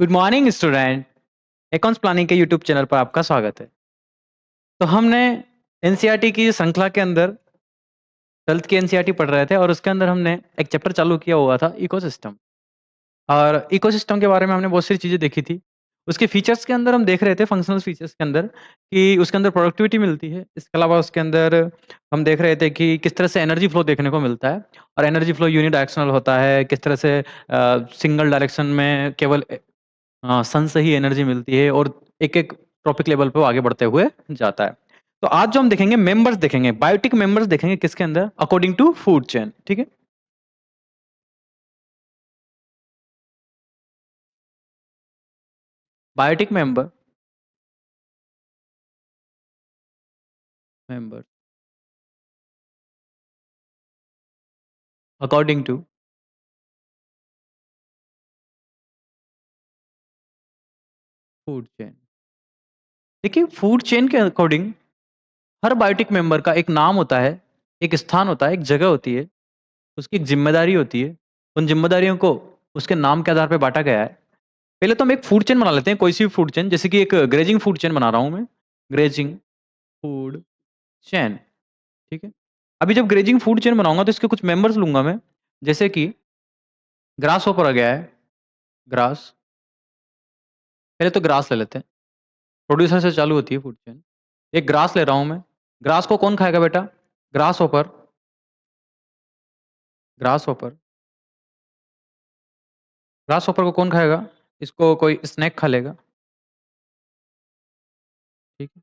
Good morning student. Accounts planning के YouTube channel पर आपका स्वागत है। तो हमने एनसीईआरटी की श्रृंखला के अंदर 12th की एनसीईआरटी पढ़ रहे थे और उसके अंदर हमने एक चैप्टर चालू किया हुआ था इकोसिस्टम। और इकोसिस्टम के बारे में हमने बहुत सारी चीज़ें देखी थी। उसके फीचर्स के अंदर हम देख रहे थे फंक्शनल फीचर्स के अंदर कि उसके अंदर प्रोडक्टिविटी मिलती है। इसके अलावा उसके अंदर हम देख रहे थे कि किस तरह से एनर्जी फ्लो देखने को मिलता है और एनर्जी फ्लो यूनिडायरेक्शनल होता है, किस तरह से सिंगल डायरेक्शन में केवल सन से ही एनर्जी मिलती है और एक-एक टॉपिक लेवल पे वो आगे बढ़ते हुए जाता है। तो आज जो हम देखेंगे मेंबर्स देखेंगे, बायोटिक मेंबर्स देखेंगे किसके अंदर अकॉर्डिंग टू फूड चेन, ठीक है? Biotic member according to food chain. देखिए फूड चेन के अकॉर्डिंग हर बायोटिक मेंबर का एक नाम होता है, एक स्थान होता है, एक जगह होती है, उसकी एक ज़िम्मेदारी होती है। उन ज़िम्मेदारियों को उसके नाम के आधार पे बाँटा गया है। पहले तो हम एक फूड चेन बना लेते हैं, कोई सी भी फूड चेन जैसे कि एक ग्रेजिंग फूड चेन बना रहा हूँ मैं, ग्रेजिंग फूड चेन। ठीक है? अभी जब ग्रेजिंग फूड चेन बनाऊँगा तो इसके कुछ मेंबर्स लूँगा मैं, जैसे कि ग्रास हॉपर आ गया है, ग्रास, पहले तो ग्रास ले लेते हैं, प्रोड्यूसर से चालू होती है फूड चेन। एक ग्रास ले रहा हूँ मैं, ग्रास को कौन खाएगा बेटा? Grass hopper, grass hopper, grass hopper को कौन खाएगा? इसको कोई स्नेक खा लेगा, ठीक है?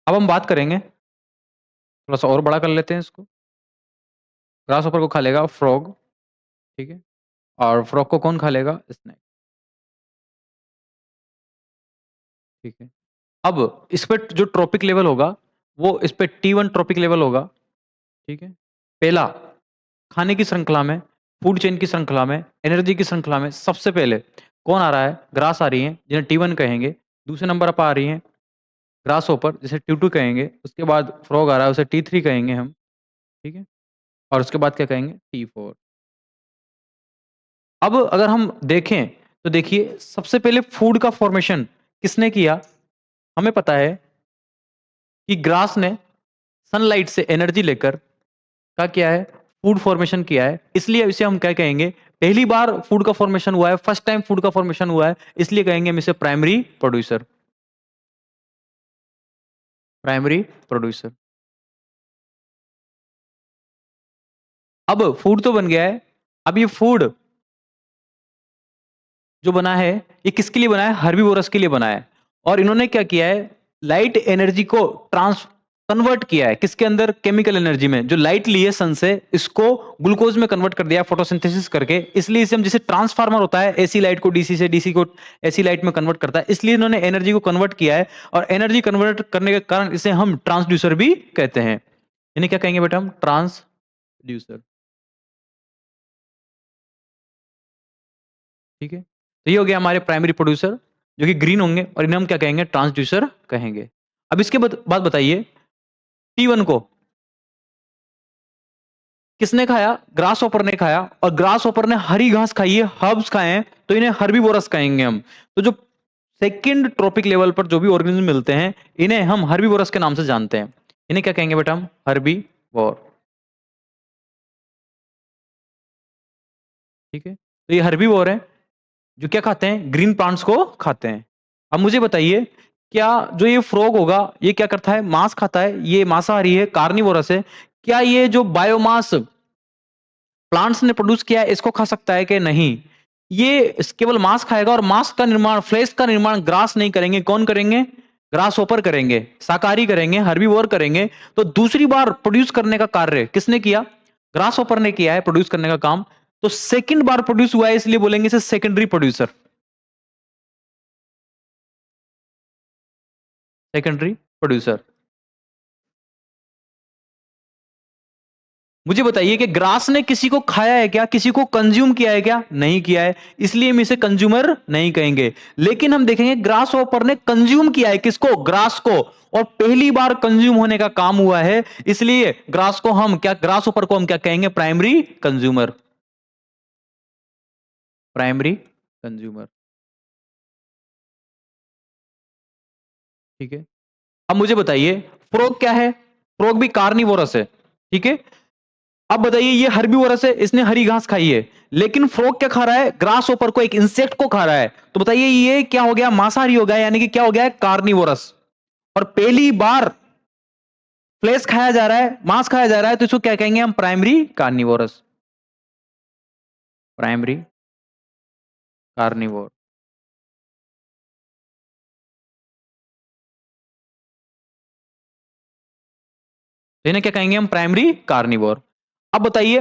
अब हम बात करेंगे, थोड़ा-सा और बड़ा कर लेते हैं इसको, ग्रास हॉपर को खा लेगा फ्रॉग, ठीक है? और फ्रॉग को कौन खा लेगा? स्नेक, ठीक है? अब इस पे जो ट्रॉपिक लेवल होगा, वो इस पे T1 ट्रॉपिक लेवल होगा, ठीक है? पहला खाने की श्रृंखला में, फूड चेन की श्रृंखला में, एनर्जी की श्रृंखला में सबसे पहले कौन आ रहा है? ग्रास आ रही है, जिन्हें T1 कहेंगे। दूसरे नंबर पे आ रही हैं ग्रास हॉपर, जिसे T2 कहेंगे। उसके बाद फ्रॉग आ रहा है, उसे T3 कहेंगे हम, ठीक है? और उसके बाद क्या कहेंगे? T4। अब अगर हम देखें, तो देखिए सबसे पहले फूड का फॉर्मेशन किसने किया? हमें पता है कि ग्रास ने सनलाइट से एनर्जी लेकर क्या किया है? फूड फॉर्मेशन किया है। इसलिए इसे हम क्या कहेंगे? पहली बार फूड का फॉर्मेशन हुआ है, फर्स्ट टाइम फूड का फॉर्मेशन हुआ है, इसलिए कहेंगे हम इसे प्राइमरी प्रोड्यूसर, प्राइमरी प्रोड्यूसर। अब फूड तो बन गया है, अब ये फूड जो बना है, ये किसके लिए बना है? हर्बीवोरस के लिए बना है। और इन्होंने क्या किया है? लाइट एनर्जी को कन्वर्ट किया है किसके अंदर? केमिकल एनर्जी में। जो लाइट ली है सन से, इसको ग्लूकोज में कन्वर्ट कर दिया फोटोसिंथेसिस करके। इसलिए इसे हम जैसे ट्रांसफार्मर होता है, एसी लाइट को डीसी से, डीसी को एसी लाइट में कन्वर्ट करता है, इसलिए इन्होंने एनर्जी को कन्वर्ट किया है। और एनर्जी कन्वर्ट करने के कारण इसे हम ट्रांसड्यूसर भी कहते हैं। इन्हें क्या कहेंगे बेटा हम? ट्रांसड्यूसर, ठीक है? तो ये हो गया हमारे प्राइमरी प्रोड्यूसर, जो कि ग्रीन होंगे, और इन्हें हम क्या कहेंगे? ट्रांसड्यूसर कहेंगे। अब इसके बाद बताइए, T1 को किसने खाया? ग्रास हॉपर ने खाया, और ग्रास हॉपर ने हरी घास खाई है, हर्ब्स खाए हैं, तो इन्हें हर्बीवोरस कहेंगे हम। तो जो सेकंड ट्रॉपिक लेवल पर जो भी ऑर्गेनिज्म मिलते हैं, इन्हें हम हर्बीवोरस के नाम से जानते हैं। इन्हें क्या कहेंगे बेटा हम? हर्बीवोर, ठीक है? तो ये हर्बीवोर है, जो क्या खाते हैं? ग्रीन प्लांट्स को खाते हैं। अब मुझे बताइए, क्या जो ये फ्रॉग होगा, ये क्या करता है? मांस खाता है, ये मांसाहारी है, कार्निवोरस है। क्या ये जो बायोमास प्लांट्स ने प्रोड्यूस किया है, इसको खा सकता है कि नहीं? ये केवल मांस खाएगा, और मांस का निर्माण, फ्लेश का निर्माण ग्रास नहीं करेंगे। कौन करेंगे? ग्रास होपर करेंगे, शाकाहारी करेंगे, हर्बीवोर करेंगे। तो दूसरी बार प्रोड्यूस करने का कार्य किसने किया? ग्रास होपर ने किया है प्रोड्यूस करने का काम। तो सेकंड बार प्रोड्यूस हुआ है, इसलिए बोलेंगे इसे सेकेंडरी प्रोड्यूसर, सेकेंडरी प्रोड्यूसर। मुझे बताइए कि ग्रास ने किसी को खाया है क्या? किसी को कंज्यूम किया है क्या? नहीं किया है, इसलिए हम इसे कंज्यूमर नहीं कहेंगे। लेकिन हम देखेंगे ग्रास हॉपर ने कंज्यूम किया है, किसको? ग्रास को। और पहली बार कंज्यूम होने का काम हुआ है, इसलिए ग्रास को हम क्या, ग्रास हॉपर को हम क्या कहेंगे? Primary consumer, primary consumer. ठीक है। अब मुझे बताइए फ्रॉग क्या है? फ्रॉग भी कार्निवोरस है, ठीक है। अब बताइए ये हर्बीवोरस है, इसने हरी घास खाई है, लेकिन फ्रॉग क्या खा रहा है? ग्रास ओपर को, एक इंसेक्ट को खा रहा है। तो बताइए ये क्या हो गया? मांसाहारी हो गया, यानी कि क्या हो गया? कार्निवोरस। और पहली बार फ्लेश खाया जा रहा है, मांस खाया जा रहा है, तो इसको क्या कहेंगे हम? Primary carnivorous. Primary carnivore. तो इन्हें क्या कहेंगे हम? Primary carnivore. अब बताइए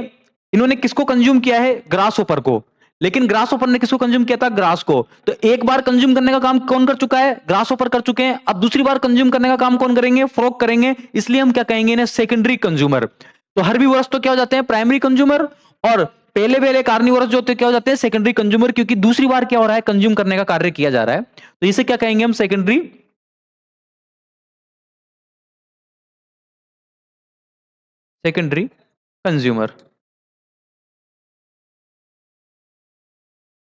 इन्होंने किसको कंज्यूम किया है? ग्रास ओपर को। लेकिन ग्रास ओपर ने किसको कंज्यूम किया था? ग्रास को। तो एक बार कंज्यूम करने का काम कौन कर चुका है? ग्रास ओपर कर चुके हैं। अब दूसरी बार कंज्यूम करने का काम कौन करेंगे? फ्रॉग करेंगे। इसलिए हम क्या कहेंगे इन्हें? Secondary consumer. तो हर्बीवोरस तो क्या हो जाते हैं? Primary consumer. और पहले पहले कार्निवोरस जो होते हैं क्या हो जाते हैं? सेकेंडरी कंज्यूमर, क्योंकि दूसरी बार क्या हो रहा है? कंज्यूम करने का कार्य किया जा रहा है। तो इसे क्या कहेंगे हम? Secondary secondary consumer.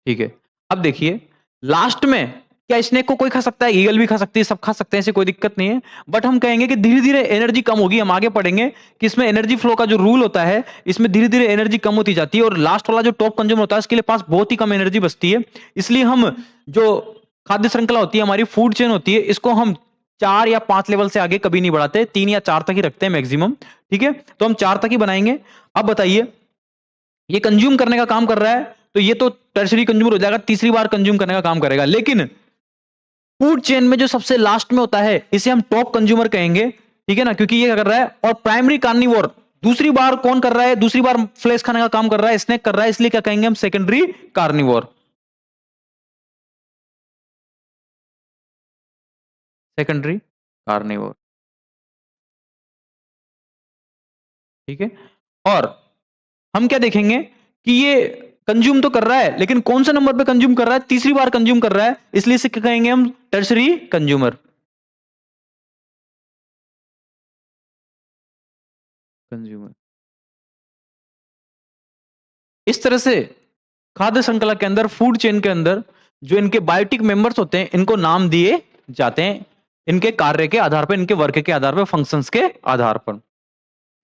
ठीक है। अब देखिए लास्ट में क्या स्नेक को कोई खा सकता है? ईगल भी खा सकती है, सब खा सकते हैं, ऐसी कोई दिक्कत नहीं है। बट हम कहेंगे कि धीरे धीरे एनर्जी कम होगी। हम आगे पढ़ेंगे कि इसमें एनर्जी फ्लो का जो रूल होता है, इसमें धीरे धीरे एनर्जी कम होती जाती है, और लास्ट वाला जो टॉप कंज्यूमर होता है उसके लिए पास बहुत ही कम एनर्जी बचती है। इसलिए हम जो खाद्य श्रृंखला होती है, हमारी फूड चेन होती है, इसको हम 4 या 5 लेवल से आगे कभी नहीं बढ़ाते, 3 या 4 तक ही रखते हैं मैक्सिमम। ठीक है, तो हम 4 तक ही बनाएंगे। अब बताइए ये कंज्यूम करने का काम कर रहा है, तो ये तो टर्शरी कंज्यूमर हो जाएगा, तीसरी बार कंज्यूम करने का काम करेगा। लेकिन फूड चेन में जो सबसे लास्ट में होता है, इसे हम टॉप कंज्यूमर कहेंगे। ठीक है ना, क्योंकि ये क्या कर रहा है? और प्राइमरी कार्निवोर दूसरी बार कौन कर रहा है? दूसरी बार फ्लेश खाने का काम कर रहा है, स्नैक कर रहा है, इसलिए क्या कहेंगे हम? Secondary carnivore. Secondary carnivore. ठीक है। और हम क्या देखेंगे कि ये कंज्यूम तो कर रहा है, लेकिन कौन से नंबर पे कंज्यूम कर रहा है? तीसरी बार कंज्यूम कर रहा है, इसलिए इसे क्या कहेंगे हम? Tertiary consumer. कंज्यूमर। इस तरह से खाद्य श्रृंखला के अंदर, फूड चेन के अंदर जो इनके बायोटिक मेंबर्स होते हैं, इनको नाम दिए जाते हैं इनके कार्य के आधार पर, इनके वर्क के आधार पर, फंक्शंस के आधार पर।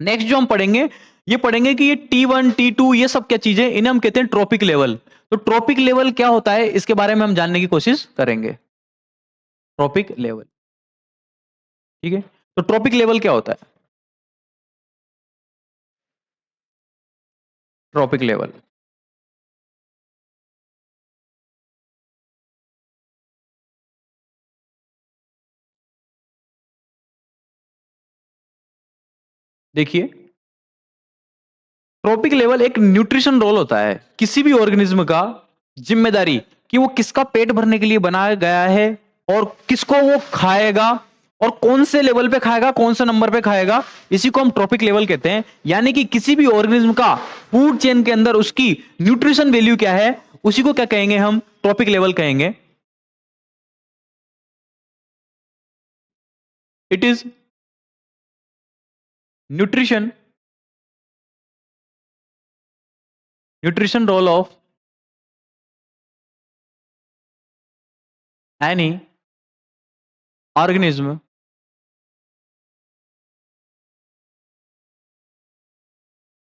नेक्स्ट जो हम पढ़ेंगे, ये पढ़ेंगे कि ये T1 T2 ये सब क्या चीजें, इन्हें हम कहते हैं ट्रॉपिक लेवल। तो ट्रॉपिक लेवल क्या होता है, इसके बारे में हम जानने की कोशिश करेंगे। Trophic level. ठीक है, तो ट्रॉपिक लेवल क्या होता है? Trophic level. देखिए ट्रॉपिक लेवल एक न्यूट्रिशन रोल होता है किसी भी ऑर्गेनिज्म का, जिम्मेदारी कि वो किसका पेट भरने के लिए बनाया गया है, और किसको वो खाएगा, और कौन से लेवल पे खाएगा, कौन से नंबर पे खाएगा, इसी को हम ट्रॉपिक लेवल कहते हैं। यानी कि किसी भी ऑर्गेनिज्म का फूड चेन के अंदर उसकी न्यूट्रिशन वैल्यू क्या है, उसी को क्या कहेंगे हम? ट्रॉपिक लेवल कहेंगे। It is nutrition nutrition role of any organism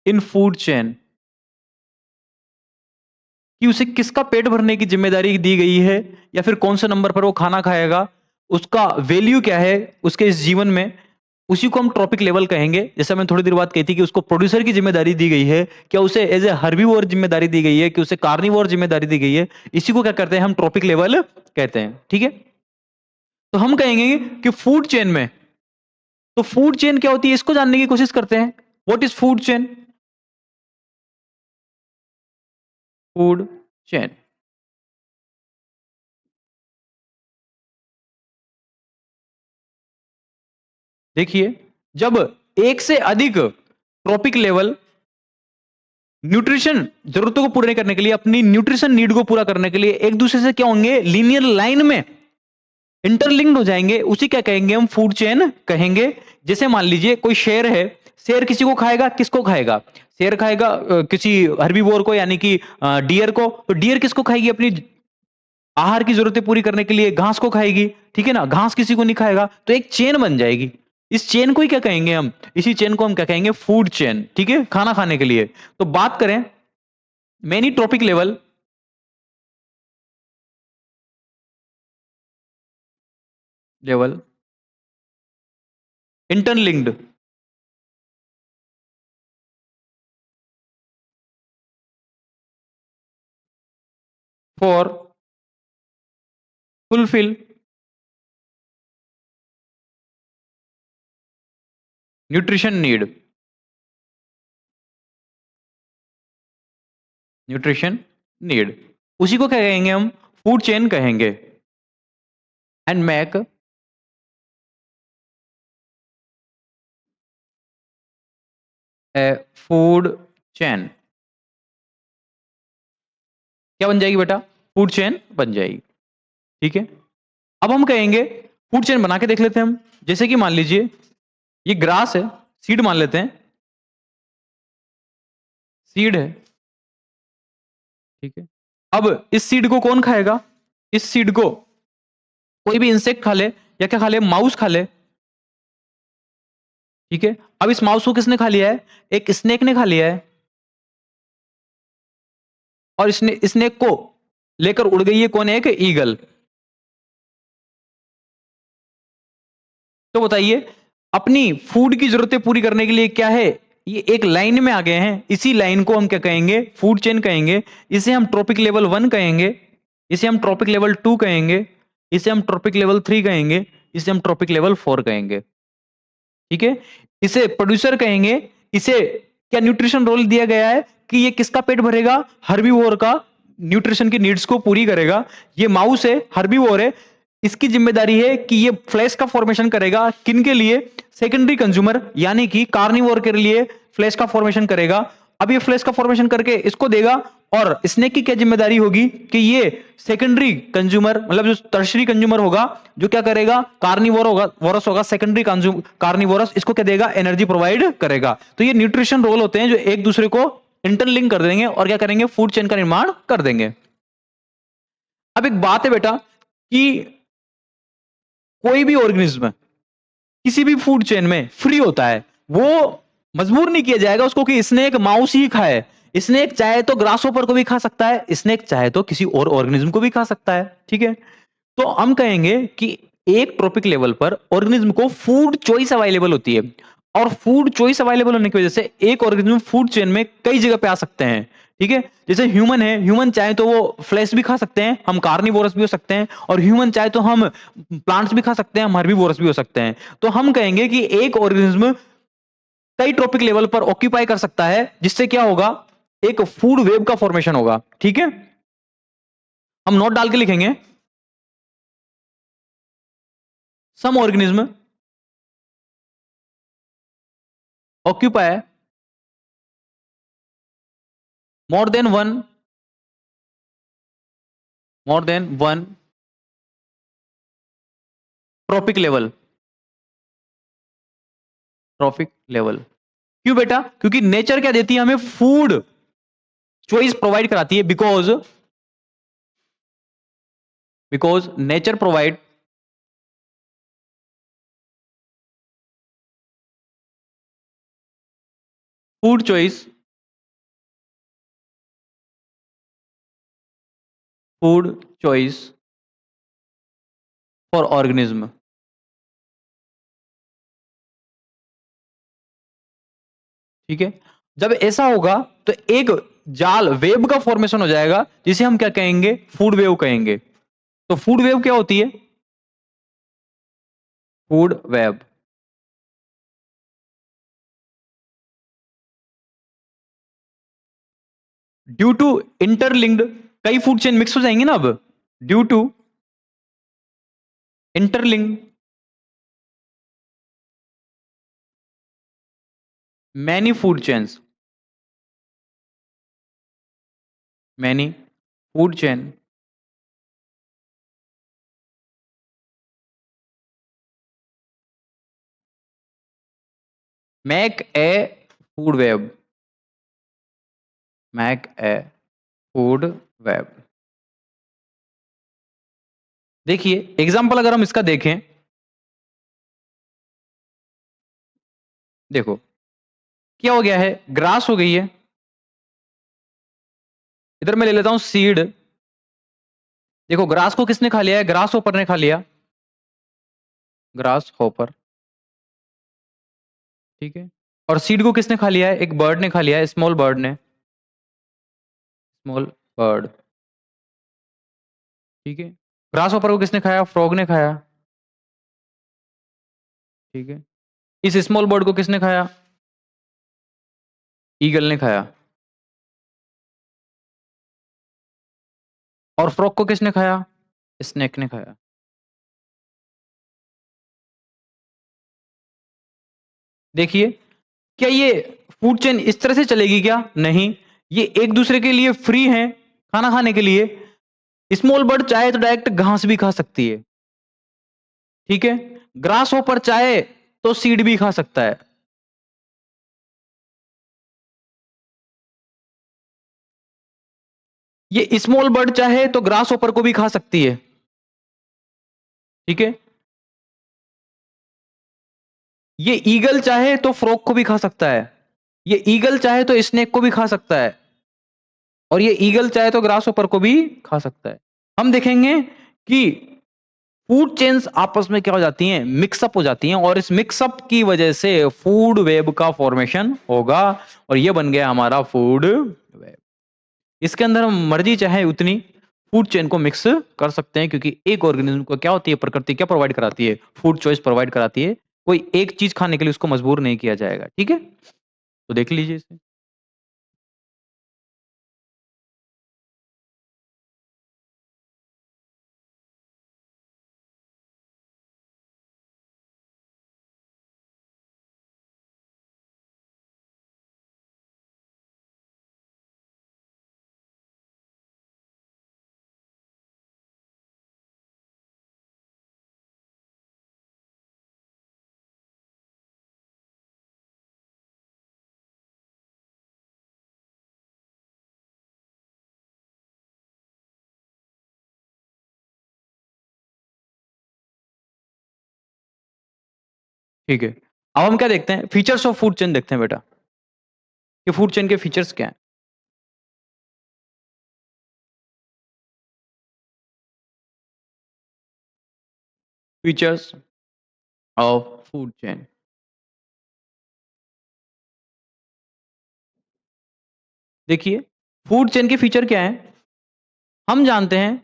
in food chain, कि उसे किसका पेट भरने की जिम्मेदारी दी गई है, या फिर कौन से नंबर पर वो खाना खाएगा, उसका वैल्यू क्या है उसके इस जीवन में, उसी को हम ट्रॉपिक लेवल कहेंगे। जैसे मैंने थोड़ी देर बाद कही थी कि उसको प्रोड्यूसर की जिम्मेदारी दी गई है, क्या उसे एज ए हर्बीवोर जिम्मेदारी दी गई है, कि उसे कार्निवोर जिम्मेदारी दी गई है, इसी को क्या करते हैं हम? ट्रॉपिक लेवल कहते हैं। ठीक है, तो हम कहेंगे कि फूड चेन में, तो फूड चेन क्या होती है इसको जानने की कोशिश करते हैं। What is food chain? Food chain. देखिए जब एक से अधिक ट्रॉपिक लेवल न्यूट्रिशन जरूरतों को पूरे करने के लिए, अपनी न्यूट्रिशन नीड को पूरा करने के लिए एक दूसरे से क्या होंगे? लीनियर लाइन में इंटरलिंक्ड हो जाएंगे, उसी क्या कहेंगे हम? फूड चेन कहेंगे। जैसे मान लीजिए कोई शेर है, शेर किसी को खाएगा, किसको खाएगा? शेर खाएगा किसी हर्बीवोर को, यानी कि डियर को। तो डियर किसको खाएगी? अपनी आहार की जरूरतें पूरी करने के लिए घास को खाएगी, ठीक है ना? घास किसी को नहीं खाएगा, तो एक चेन बन जाएगी। इस चेन को ही क्या कहेंगे हम? इसी चेन को हम क्या कहेंगे? फूड चेन, ठीक है? खाना खाने के लिए। तो बात करें many trophic level interlinked for fulfil nutrition need, nutrition need, उसी को क्या कहेंगे हम? फूड चेन कहेंगे। And make a food chain, क्या बन जाएगी बेटा? फूड चेन बन जाएगी, ठीक है? अब हम कहेंगे फूड चेन बना के देख लेते हैं हम। जैसे कि मान लीजिए ये ग्रास है, सीड मान लेते हैं, सीड है, ठीक है? अब इस सीड को कौन खाएगा? इस सीड को कोई भी इंसेक्ट खा ले, या क्या खा ले? माउस खा ले, ठीक है? अब इस माउस को किसने खा लिया है? एक स्नेक ने खा लिया है, और इसने स्नेक को लेकर उड़ गई है कौन है? एक ईगल। तो बताइए अपनी फूड की जरूरतें पूरी करने के लिए क्या है, ये एक लाइन में आ गए हैं, इसी लाइन को हम क्या कहेंगे? फूड चेन कहेंगे। इसे हम ट्रॉपिक लेवल 1 कहेंगे, इसे हम ट्रॉपिक लेवल 2 कहेंगे, इसे हम ट्रॉपिक लेवल 3 कहेंगे, इसे हम ट्रॉपिक लेवल 4 कहेंगे, ठीक है? इसे प्रोड्यूसर कहेंगे। इसे क्या न्यूट्रिशन रोल दिया गया है कि ये किसका पेट भरेगा? हर्बीवोर का न्यूट्रिशन की नीड्स को पूरी करेगा। ये माउस है, हर्बीवोर है, इसकी जिम्मेदारी है कि ये फ्लैश का फॉर्मेशन करेगा। किन के लिए? सेकेंडरी कंज्यूमर यानी कि कार्निवोर के लिए फ्लैश का फॉर्मेशन करेगा। अब ये फ्लैश का फॉर्मेशन करके इसको देगा, और स्नेक की क्या जिम्मेदारी होगी कि ये सेकेंडरी कंज्यूमर, मतलब जो टर्शरी कंज्यूमर होगा, जो क्या करेगा? कार्निवोर होगा, वोरस होगा, सेकेंडरी कार्निवोरस, इसको क्या देगा? एनर्जी प्रोवाइड करेगा। तो ये न्यूट्रिशन रोल होते हैं जो एक दूसरे को इंटरलिंक कर देंगे और क्या करेंगे? फूड चेन का निर्माण कर देंगे। अब एक बात है बेटा कि कोई भी ऑर्गेनिज्म किसी भी फूड चेन में फ्री होता है, वो मजबूर नहीं किया जाएगा उसको कि स्नेक माउस ही खाए। स्नेक चाहे तो ग्रासहोपर को भी खा सकता है, स्नेक चाहे तो किसी और ऑर्गेनिज्म को भी खा सकता है, ठीक है? तो हम कहेंगे कि एक ट्रॉपिक लेवल पर ऑर्गेनिज्म को फूड चॉइस अवेलेबल होती है, और फूड चॉइस अवेलेबल होने की वजह से एक ऑर्गेनिज्म फूड चेन में कई जगह पे आ सकते हैं, ठीक है? जैसे ह्यूमन है, ह्यूमन चाहे तो वो फ्लैश भी खा सकते हैं, हम कार्निवोरस भी हो सकते हैं, और ह्यूमन चाहे तो हम प्लांट्स भी खा सकते हैं, हम हर्बीवोरस भी हो सकते हैं। तो हम कहेंगे कि एक ऑर्गेनिज्म कई ट्रॉपिक लेवल पर ऑक्यूपाई कर सकता है, जिससे क्या होगा? एक फूड वेब का फॉर्मेशन होगा, ठीक है? हम नोट डाल के लिखेंगे, some organism occupy more than one trophic level, trophic level. क्यों बेटा? क्योंकि नेचर क्या देती है हमें? फूड चॉइस प्रोवाइड कराती है, because nature provide food choice, food choice for organism, ठीक है? जब ऐसा होगा तो एक जाल वेब का फॉर्मेशन हो जाएगा, जिसे हम क्या कहेंगे? फूड वेव कहेंगे। तो फूड वेव क्या होती है? Food web. Due to interlinked, कई फूड चेन मिक्स हो जाएंगे ना अब, due to interlinked many food chains, many food chain make a food web, make a food web। देखिए एग्जाम्पल अगर हम इसका देखें, देखो क्या हो गया है, ग्रास हो गई है, इधर मैं ले लेता हूं सीड। देखो ग्रास को किसने खा लिया है, ग्रास होपर ने खा लिया, ग्रास होपर, ठीक है। और सीड को किसने खा लिया है, एक बर्ड ने खा लिया है, स्मॉल बर्ड ने, स्मॉल बर्ड, ठीक है। ग्रास होपर को किसने खाया, फ्रॉग ने खाया, ठीक है। इस स्मॉल बर्ड को किसने खाया, ईगल ने खाया। और फ्रॉग को किसने खाया, स्नेक ने खाया। देखिए क्या ये फूड चेन इस तरह से चलेगी क्या, नहीं, ये एक दूसरे के लिए फ्री है खाना खाने के लिए। स्मॉल बर्ड चाहे तो डायरेक्ट घास भी खा सकती है, ठीक है। ग्रास होपर चाहे तो सीड भी खा सकता है। ये स्मॉल बर्ड चाहे तो ग्रास होपर को भी खा सकती है, ठीक है। ये ईगल चाहे तो फ्रॉग को भी खा सकता है, ये ईगल चाहे तो स्नेक को भी खा सकता है, और ये ईगल चाहे तो ग्रास होपर को भी खा सकता है। हम देखेंगे कि फूड चेन्स आपस में क्या हो जाती हैं, मिक्सअप हो जाती हैं, और इस मिक्सअप की वजह से फूड वेब का फॉर्मेशन होगा, और ये बन गया हमारा फूड वेब। इसके अंदर हम मर्जी चाहे उतनी फूड चेन को मिक्स कर सकते हैं, क्योंकि एक ऑर्गेनिज्म को क्या होती है, प्रकृति क्या प्रोवाइड कराती है, फूड चॉइस प्रोवाइड कराती है। कोई एक चीज खाने के लिए उसको मजबूर नहीं किया जाएगा, ठीक है। तो देख लीजिए इसे। ठीक है, अब हम क्या देखते हैं, फीचर्स ऑफ फूड चेन देखते हैं बेटा, कि फूड चेन के फीचर्स क्या हैं। फीचर्स ऑफ फूड चेन, देखिए फूड चेन के फीचर क्या है। हम जानते हैं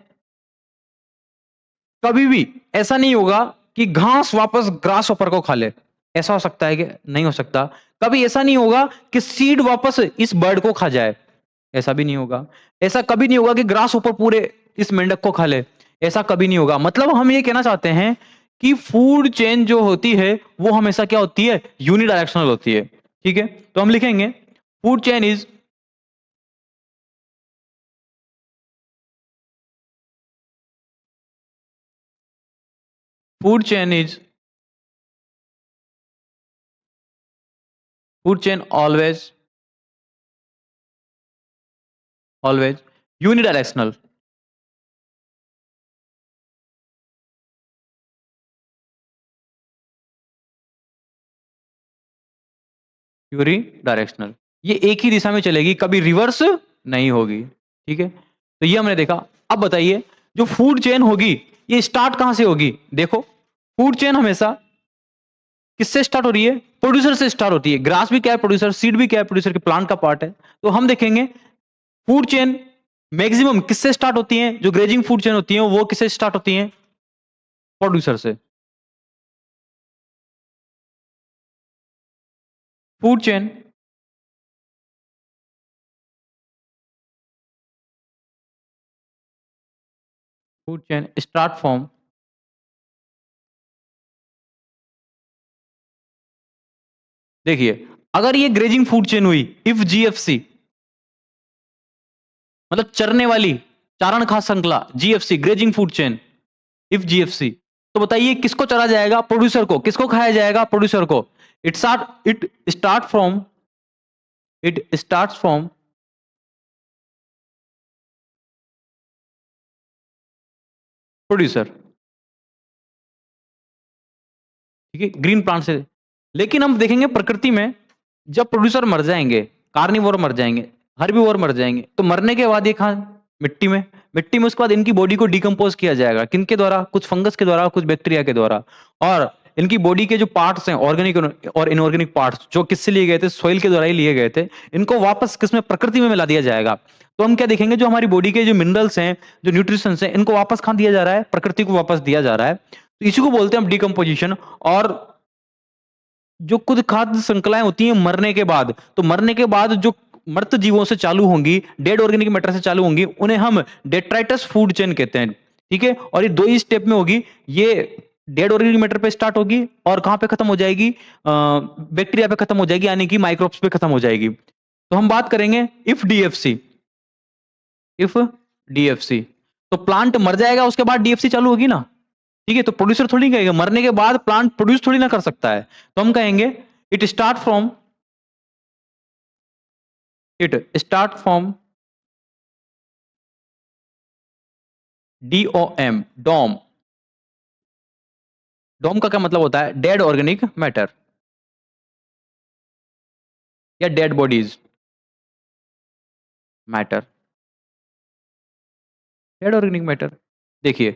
कभी भी ऐसा नहीं होगा कि घास वापस ग्रास ऊपर को खा ले, ऐसा हो सकता है कि नहीं हो सकता। कभी ऐसा नहीं होगा कि सीड वापस इस बर्ड को खा जाए, ऐसा भी नहीं होगा। ऐसा कभी नहीं होगा कि ग्रास ऊपर पूरे इस मेंढक को खा ले, ऐसा कभी नहीं होगा। मतलब हम ये कहना चाहते हैं कि फूड चेन जो होती है वो हमेशा क्या होती है, यूनिडायरेक्शनल होती है, ठीक है। तो हम लिखेंगे food chain is, food chain is, food chain always, always unidirectional, Yuri directional, ये एक ही दिशा में चलेगी, कभी रिवर्स नहीं होगी, ठीक है। तो ये हमने देखा। अब बताइए जो फूड चेन होगी ये स्टार्ट कहां से होगी, देखो फूड चेन हमेशा किससे स्टार्ट हो रही है, प्रोड्यूसर से स्टार्ट होती है। ग्रास भी क्या है, प्रोड्यूसर, सीड भी क्या है, प्रोड्यूसर के प्लांट का पार्ट है। तो हम देखेंगे फूड चेन मैक्सिमम किससे स्टार्ट होती है, जो ग्रेजिंग फूड चेन होती है वो किससे स्टार्ट होती है, प्रोड्यूसर से। Food chain, food chain start from, देखिए अगर ये ग्रेजिंग फूड चेन हुई, इफ जीएफसी मतलब चरने वाली, चारण खास श्रृंखला, GFC grazing food chain, if GFC, तो बताइए किसको चरा जाएगा, प्रोड्यूसर को। किसको खाया जाएगा, प्रोड्यूसर को। इट स्टार्ट फ्रॉम प्रोड्यूसर, ठीक है, ग्रीन प्लांट से। लेकिन हम देखेंगे प्रकृति में जब प्रोड्यूसर मर जाएँगे, कार्निवोर मर जाएँगे, हर्बीवोर मर जाएँगे, तो मरने के बाद ये कहाँ? मिट्टी में। मिट्टी में उसके बाद इनकी बॉडी को डिकम्पोज़ किया जाएगा। किनके द्वारा? कुछ फंगस के द्वारा, कुछ बैक्टीरिया के द्वारा। और इनकी बॉडी के जो पार्ट्स हैं, ऑर्गेनिक और इनऑर्गेनिक पार्ट्स, जो किससे लिए गए थे? सॉइल के द्वारा ही लिए गए थे। इनको वापस किसमें? प्रकृति में मिला दिया जाएगा। तो हम क्या देखेंगे, जो हमारी बॉडी के जो मिनरल्स हैं, जो न्यूट्रिशंस हैं, इनको वापस कहाँ दिया जा रहा है? प्रकृति को वापस दिया जा रहा है। तो इसी को बोलते हैं हम डिकम्पोज़िशन। और जो खुद खाद्य श्रृंखलाएँ होती हैं मरने के बाद, तो मरने के बाद जो मृत जीवों से चालू होंगी, डेड ऑर्गेनिक मैटर से चालू होंगी, उन्हें हम डेट्राइटस फूड चेन कहते हैं, ठीक है? और ये 2 ही स्टेप में होगी, ये डेड ऑर्गेनिक मैटर पे स्टार्ट होगी और कहाँ पे खत्म हो जाएगी? बैक्टीरिया पे खत्म हो जाएगी, यानी कि माइक्रोब्स पे खत्म हो जाएगी। तो हम बात करेंगे इफ डीएफसी, इफ डीएफसी, तो प्लांट मर जाएगा, उसके बाद डीएफसी चालू होगी ना? ठीक है, तो प्रोड्यूसर थोड़ी कहेगा, मरने के बाद प्लांट प्रोड्यूस थोड़ी ना कर सकता है। तो हम कहेंगे it start from DOM, DOM. DOM का क्या मतलब होता है? डेड ऑर्गेनिक मैटर या dead bodies matter, dead organic matter. देखिए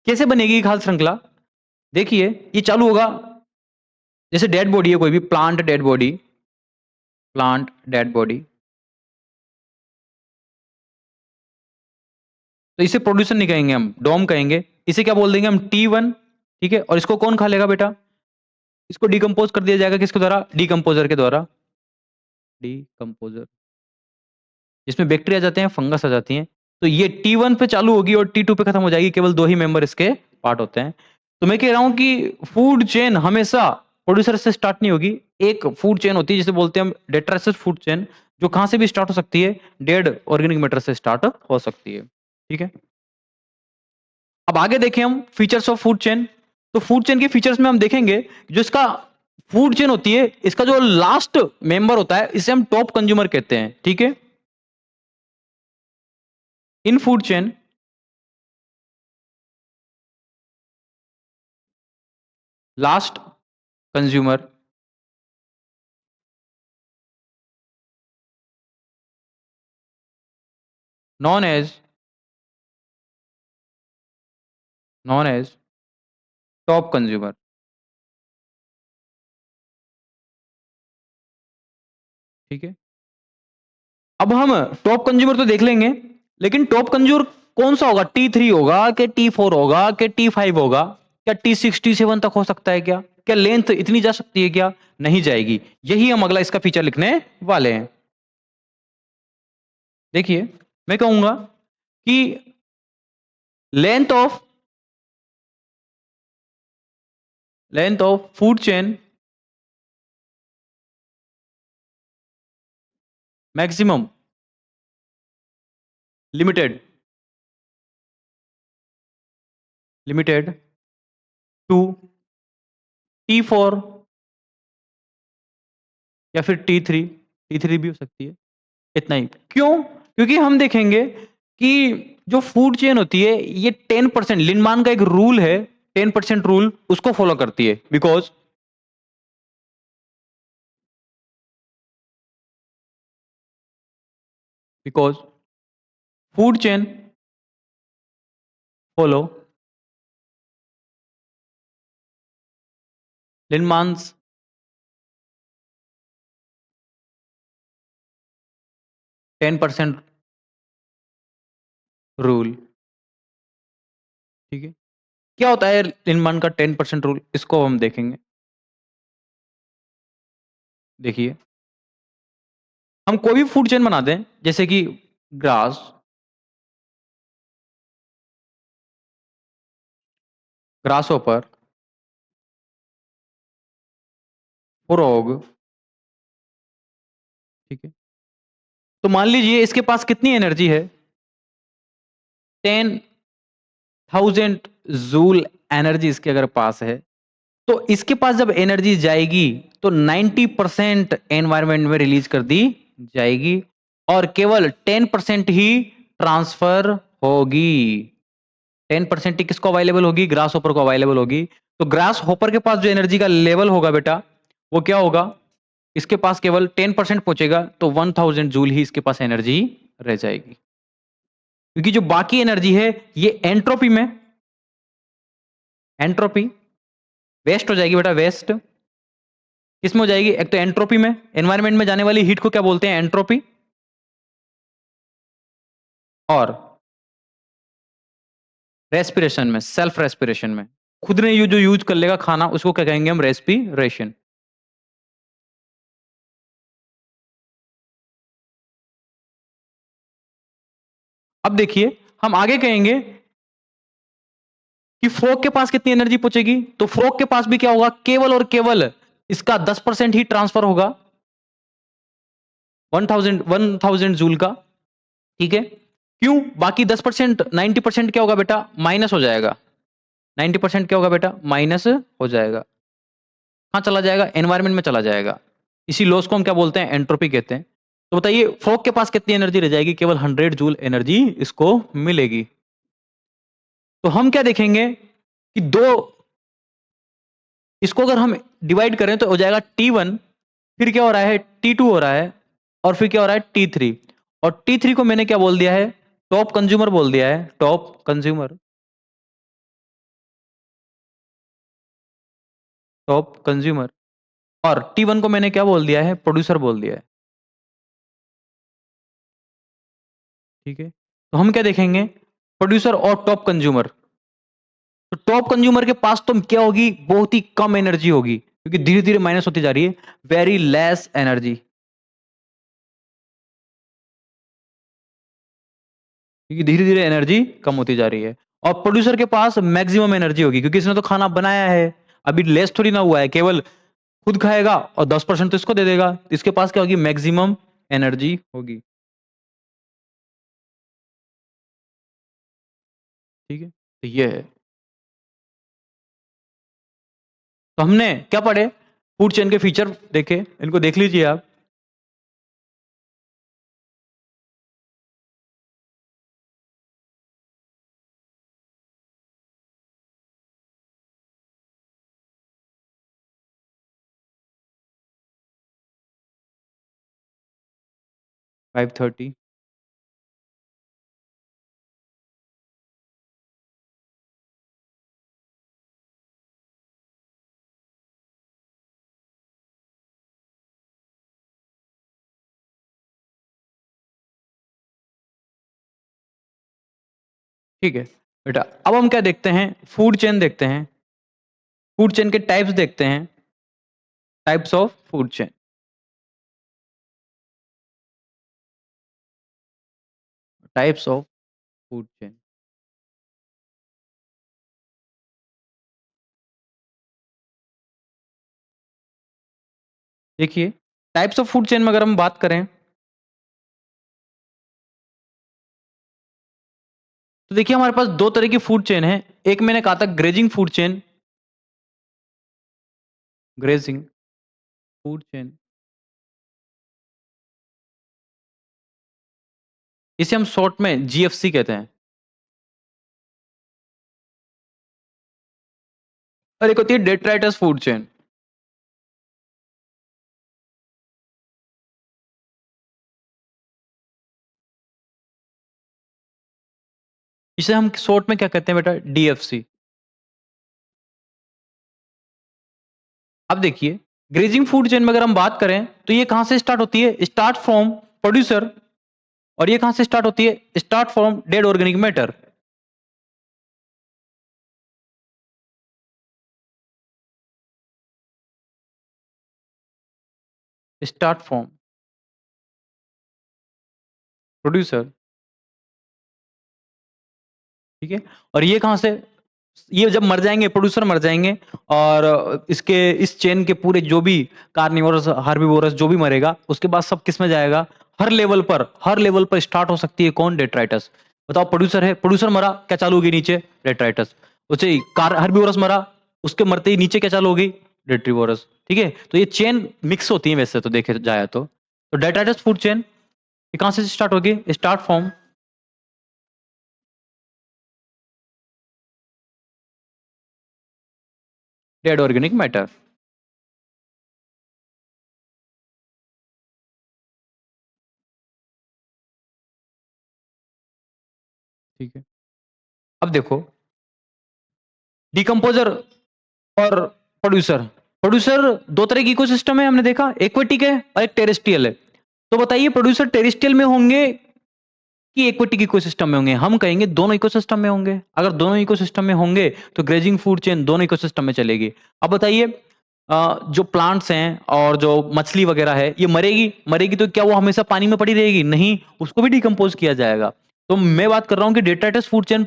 कैसे बनेगी खाद्य श्रृंखला। देखिए ये चालू होगा, जैसे डेड बॉडी है, कोई भी plant dead body, plant dead body, तो इसे प्रोड्यूसर नहीं कहेंगे, हम डॉम कहेंगे। इसे क्या बोल देंगे हम? T1, ठीक है। और इसको कौन खा लेगा बेटा? इसको डिकम्पोज कर दिया जाएगा, किसके द्वारा? डिकम्पोजर के द्वारा, डिकम्पोजर, जिसमें बैक्टीरिया आ जाते हैं, फंगस आ जाती हैं। तो ये T1 पे चालू होगी और T2 पे खत्म हो जाएगी। केवल 2 ही मेंबर इसके पार्ट होते हैं। तो मैं कह रहा हूं कि फूड चेन हमेशा प्रोड्यूसर से स्टार्ट नहीं होगी। एक फूड चेन होती है जिसे बोलते हैं हम डेट्रासिस फूड चेन, जो कहां से भी स्टार्ट हो सकती है? डेड ऑर्गेनिक मैटर से स्टार्ट हो सकती है, ठीक है। अब आगे देखें हम फीचर्स ऑफ फूड चेन। तो फूड चेन के फीचर्स में हम देखेंगे, जो इसका फूड चेन होती है, इसका जो लास्ट मेंबर होता है, इसे हम टॉप कंज्यूमर कहते हैं, ठीक है। In food chain last consumer known as top consumer, ठीक है। अब हम टॉप कंज्यूमर तो देख लेंगे, लेकिन टॉप कंज्यूमर कौन सा होगा? T3 होगा कि T4 होगा कि T5 होगा? क्या T6 T7 तक हो सकता है क्या? क्या लेंथ इतनी जा सकती है क्या? नहीं जाएगी। यही हम अगला इसका फीचर लिखने वाले हैं। देखिए मैं कहूंगा कि length of food chain maximum limited to T4 या फिर T3 भी हो सकती है। इतना ही क्यों? क्योंकि हम देखेंगे कि जो फूड चेन होती है, ये 10%, लिंडमान का एक रूल है, 10% रूल, उसको फॉलो करती है। Because food chain follow Lindeman's 10% rule, ठीक है। क्या होता है लिंडमान का 10% रूल? इसको हम देखेंगे। देखिए हम कोई भी फूड चेन बनाते हैं, जैसे कि ग्रास, ग्रासहोपर, फ्रॉग, ठीक है। तो मान लीजिए इसके पास कितनी एनर्जी है? 10,000 जूल एनर्जी इसके अगर पास है, तो इसके पास जब एनर्जी जाएगी तो 90% एनवायरनमेंट में रिलीज कर दी जाएगी और केवल 10% ही ट्रांसफर होगी। 10% ही किसको अवेलेबल होगी? ग्रास ऊपर को अवेलेबल होगी। तो ग्रास हॉपर के पास जो एनर्जी का लेवल होगा बेटा, वो क्या होगा? इसके पास केवल 10% पहुंचेगा, तो 1000 जूल ही इसके पास एनर्जी रह जाएगी। क्योंकि जो बाकी एनर्जी है ये एंट्रोपी वेस्ट हो जाएगी बेटा, वेस्ट किसमें हो जाएगी? एक तो एंट्रोपी में, एनवायरमेंट में जाने वाली हीट को क्या बोलते हैं? एंट्रोपी। और रेस्पिरेशन में, सेल्फ रेस्पिरेशन में, खुद ने जो यूज कर लेगा खाना, उसको क्या कहेंगे हम? रेस्पिरेशन। अब देखिए हम आगे कहेंगे कि फ्रॉग के पास कितनी एनर्जी पहुंचेगी, तो फ्रॉग के पास भी क्या होगा? केवल और केवल इसका 10% ही ट्रांसफर होगा, 1000 जूल का। ठीक है, क्यों? बाकी 10%, 90% क्या होगा बेटा? माइनस हो जाएगा। 90% क्या होगा बेटा? माइनस हो जाएगा। कहां चला जाएगा? एनवायरमेंट में चला जाएगा। इसी लॉस को हम क्या बोलते हैं? एंट्रोपी कहते हैं। तो बताइए फ्रॉग के पास कितनी एनर्जी रह जाएगी? केवल 100 जूल एनर्जी इसको मिलेगी। तो हम क्या देखेंगे कि दो, इसको अगर हम डिवाइड करें तो हो जाएगा T1, फिर क्या हो रहा है? T2 हो रहा है, और फिर क्या हो रहा है? T3। और T3 को मैंने क्या बोल दिया है? टॉप कंज्यूमर बोल दिया है, टॉप कंज्यूमर, टॉप कंज्यूमर। और T1 को मैंने क्या बोल दिया है? प्रोड्यूसर बोल दिया है। ठीक है, तो हम क्या देखेंगे? प्रोड्यूसर और टॉप कंज्यूमर। तो टॉप कंज्यूमर के पास तो क्या होगी? बहुत ही कम एनर्जी होगी, क्योंकि धीरे धीरे माइनस होती जा रही है, वेरी लेस एनर्जी। क्योंकि धीरे धीरे एनर्जी कम होती जा रही है। और प्रोड्यूसर के पास मैक्सिमम एनर्जी होगी, क्योंकि इसने तो खाना बनाया है, अभी लेस थोड़ी ना हुआ है, केवल खुद खाएगा और 10% तो इसको दे देगा। इसके पास क्या होगी? मैक्सिमम एनर्जी होगी। ठीक है, तो ये है। तो हमने क्या पढ़े? फूड चेन के फीचर देखे, इनको देख लीजिए आप। 530। ठीक है बेटा, अब हम क्या देखते हैं? फूड चेन देखते हैं। फूड चेन के टाइप्स देखते हैं, types of food chain. Types of food chain. देखिए टाइप्स ऑफ फूड चेन में अगर हम बात करें, तो देखिए हमारे पास दो तरह की फूड चेन है। एक मैंने कहा था grazing food chain, grazing food chain, इसे हम शॉर्ट में जीएफसी कहते हैं। और एक होती है डेट्राइटस फूड चेन। इसे हम शॉर्ट में क्या कहते हैं बेटा? डीएफसी। अब देखिए ग्रेजिंग फूड चेन में अगर हम बात करें, तो ये कहां से स्टार्ट होती है? Start from producer. और ये कहां से स्टार्ट होती है? Start from dead organic matter. Start from producer. ठीक है, और ये कहां से? ये जब मर जाएंगे, प्रोड्यूसर मर जाएंगे, और इसके इस चेन के पूरे जो भी कार्निवोरस हार्बिवोरस जो भी मरेगा, उसके बाद सब किस में जाएगा? हर लेवल पर स्टार्ट हो सकती है कौन? डेट्राइटस। बताओ प्रोड्यूसर है, प्रोड्यूसर मरा, क्या चालू होगी नीचे? डेट्राइटस। उसे कार हार्बिवोरस मरा, उसके मरते ही नीचे क्या चालू होगी? डेट्रीवोरस। ठीक है, तो ये चेन मिक्स होती है वैसे तो देखे जाए तो डेट्राइटस फूड चेन ये कहां से स्टार्ट होगी? Start from dead organic matter. ठीक है, अब देखो डिकम्पोजर और प्रोड्यूसर। प्रोड्यूसर दो तरह की इकोसिस्टम है, हमने देखा एक्वेटिक है और एक टेरेस्ट्रियल है। तो बताइए प्रोड्यूसर टेरेस्ट्रियल में होंगे कि एक्वेटिक इकोसिस्टम में होंगे? हम कहेंगे दोनों इकोसिस्टम में होंगे। अगर दोनों इकोसिस्टम में होंगे तो ग्रेजिंग फूड चेन दोनों इकोसिस्टम में चलेगी। अब बताइए जो प्लांट्स हैं और जो मछली वगैरह है ये मरेगी, मरेगी तो क्या वो हमेशा पानी में पड़ी रहेगी? नहीं, उसको भी डिकम्पोज किया जाएगा। तो मैं बात कर रहा हूं कि detritus food chain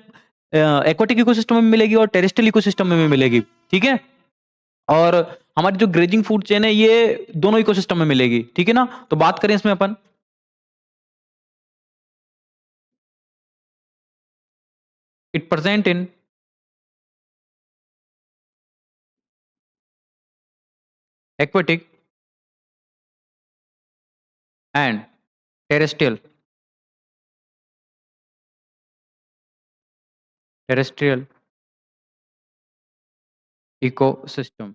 aquatic ecosystem में मिलेगी और टेरेस्ट्रियल इकोसिस्टम में मिलेगी। ठीक है, और हमारी जो ग्रेजिंग फूड चेन है ये दोनों इकोसिस्टम में मिलेगी। ठीक है ना, तो बात करें इसमें अपन, it present in aquatic and terrestrial terrestrial ecosystem।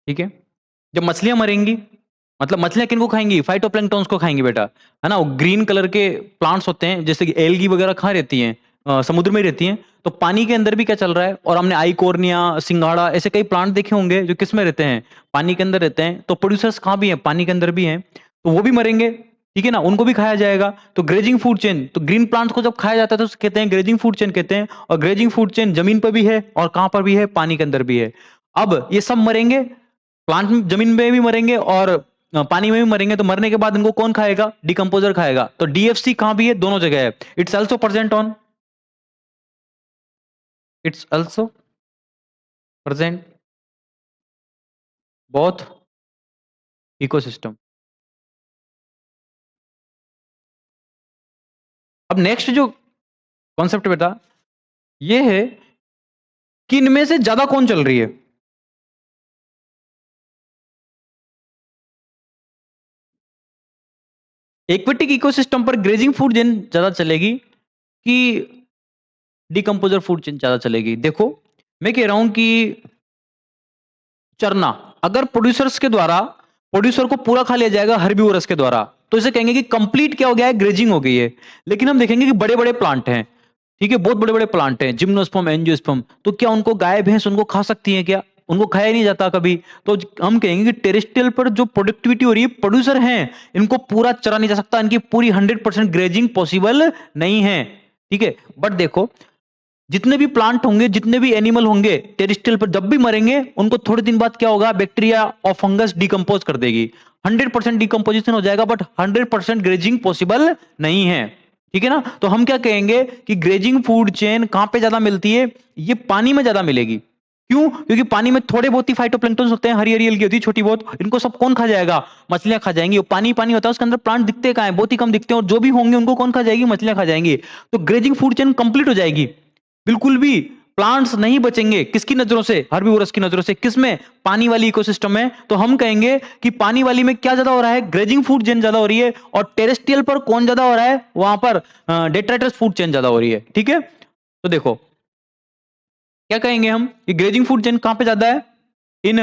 ठीक है, जब मछलियां मरेंगी, मतलब मछलियां किनको खाएंगी? फाइटोप्लैंक्टन्स को खाएंगी बेटा, है ना। वो ग्रीन कलर के प्लांट्स होते हैं जैसे कि एल्गी वगैरह कहाँ रहती हैं? समुद्र में ही रहती हैं। तो पानी के अंदर भी क्या चल रहा है? और हमने आइकोर्निया, सिंघाड़ा, ऐसे कई प्लांट देखे होंगे जो किस में रहते हैं? पानी के अंदर रहते हैं। तो प्रोड्यूसर्स कहाँ भी हैं? पानी के अंदर भी हैं। तो वो भी मरेंगे, ठीक है ना, उनको भी खाया जाएगा। तो ग्रेजिंग फूड चेन, तो ग्रीन प्लांट्स को जब खाया जाता है तो उसे कहते हैं ग्रेजिंग फूड चेन कहते हैं। और ग्रेजिंग फूड चेन जमीन पर भी है और कहां पर भी है? पानी के अंदर भी है। अब ये सब मरेंगे, प्लांट जमीन में भी मरेंगे और पानी में भी मरेंगे। तो मरने के बाद इनको कौन खाएगा? डिकम्पोजर खाएगा। तो डीएफसी कहां भी है? दोनों जगह है। It's also present on, it's also present both ecosystem. अब नेक्स्ट जो कॉन्सेप्ट बेटा ये है कि इनमें से ज्यादा कौन चल रही है? एक्वेटिक इकोसिस्टम पर ग्रेजिंग फूड चेन ज्यादा चलेगी कि डिकम्पोजर फूड चेन ज्यादा चलेगी? देखो मैं कह रहा हूं कि चरना, अगर प्रोड्यूसर्स के द्वारा प्रोड्यूसर को पूरा खा लिया जाएगा हर्बीवोरस के द्वारा, तो इसे कहेंगे कि कंप्लीट क्या हो गया है? ग्रेजिंग हो गई है। लेकिन हम देखेंगे कि बड़े बड़े प्लांट हैं, ठीक है, बहुत बड़े बड़े प्लांट हैं, जिम्नोस्पर्म, एंजियोस्पर्म, तो क्या उनको गाय भैंस उनको खा सकती है क्या? उनको खाया ही नहीं जाता कभी। तो हम कहेंगे कि टेरेस्ट्रियल पर जो प्रोडक्टिविटी हो रही है, प्रोड्यूसर हैं, इनको पूरा चरा नहीं जा सकता, इनकी पूरी 100% ग्रेजिंग पॉसिबल नहीं है। ठीक है, बट देखो जितने भी प्लांट होंगे, जितने भी एनिमल होंगे टेरिस्टियल पर, जब भी मरेंगे उनको थोड़े दिन बाद क्या होगा? बैक्टीरिया और फंगस डिकम्पोज कर देगी। 100% डिकम्पोजिशन हो जाएगा, बट 100% ग्रेजिंग पॉसिबल नहीं है। ठीक है ना, तो हम क्या कहेंगे कि ग्रेजिंग फूड चेन कहां पे ज्यादा मिलती है? ये पानी में ज्यादा मिलेगी। क्यों? क्योंकि पानी में थोड़े बहुत ही फाइटोप्लैंक्टन होते हैं, हरी हरी अलगी होती है छोटी बहुत, इनको सब कौन खा जाएगा? मछलियां खा जाएंगी। वो पानी पानी होता है, उसके अंदर प्लांट दिखते कहां है? बहुत ही कम दिखते हैं, और जो भी होंगे उनको कौन खा जाएगी? मछलियां खा जाएंगी। तो ग्रेजिंग फूड चेन कंप्लीट हो जाएगी, बिल्कुल भी प्लांट्स नहीं बचेंगे। किसकी नजरों से? हर्बीवोरस की नजरों से। किसमें? पानी वाली इकोसिस्टम में। तो हम कहेंगे कि पानी वाली में क्या ज्यादा हो रहा है? ग्रेजिंग फूड चेन ज्यादा हो रही है। और टेरेस्ट्रियल पर कौन ज्यादा हो रहा है? वहां पर डेट्राइटस फूड चेन ज्यादा हो रही है। ठीक है, तो देखो क्या कहेंगे हम कि ग्रेजिंग फूड चेन कहां पे ज्यादा है? In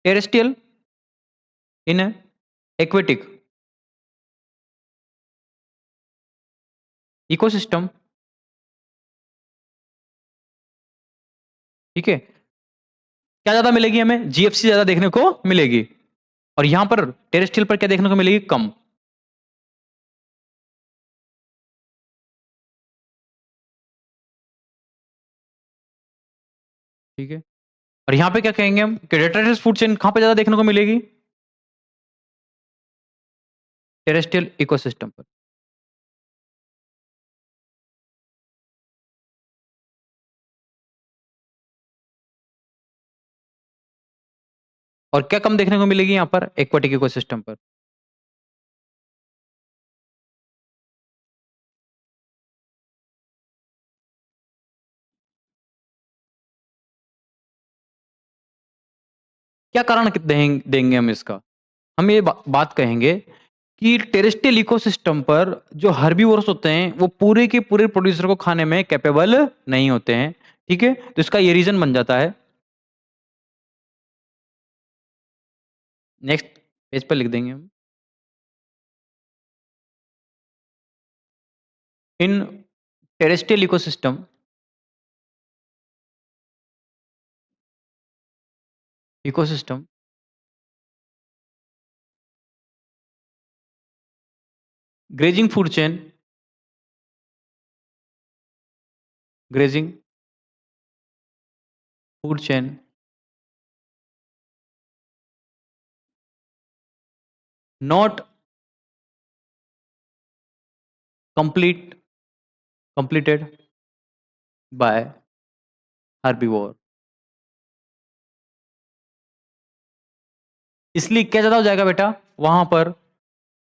terrestrial, in aquatic ecosystem. ठीक है, क्या ज्यादा मिलेगी हमें? जीएफसी ज्यादा देखने को मिलेगी। और यहां पर टेरेस्ट्रियल पर क्या देखने को मिलेगी? कम। ठीक है, और यहां पे क्या कहेंगे हम कि डेट्राइटस फूड चेन कहां पे ज्यादा देखने को मिलेगी? टेरेस्ट्रियल इकोसिस्टम पर। और क्या कम देखने को मिलेगी यहां पर? एक्वाटिक इकोसिस्टम पर। क्या कारण देंगे हम इसका? हम ये बात कहेंगे कि टेरेस्ट्रियल इकोसिस्टम पर जो हर्बीवोरस होते हैं वो पूरे के पूरे प्रोड्यूसर को खाने में कैपेबल नहीं होते हैं। ठीक है, तो इसका ये रीजन बन जाता है। नेक्स्ट पेज पर लिख देंगे हम, in terrestrial ecosystem grazing food chain, grazing food chain not complete completed by herbivore। इसलिए क्या ज्यादा हो जाएगा बेटा, वहां पर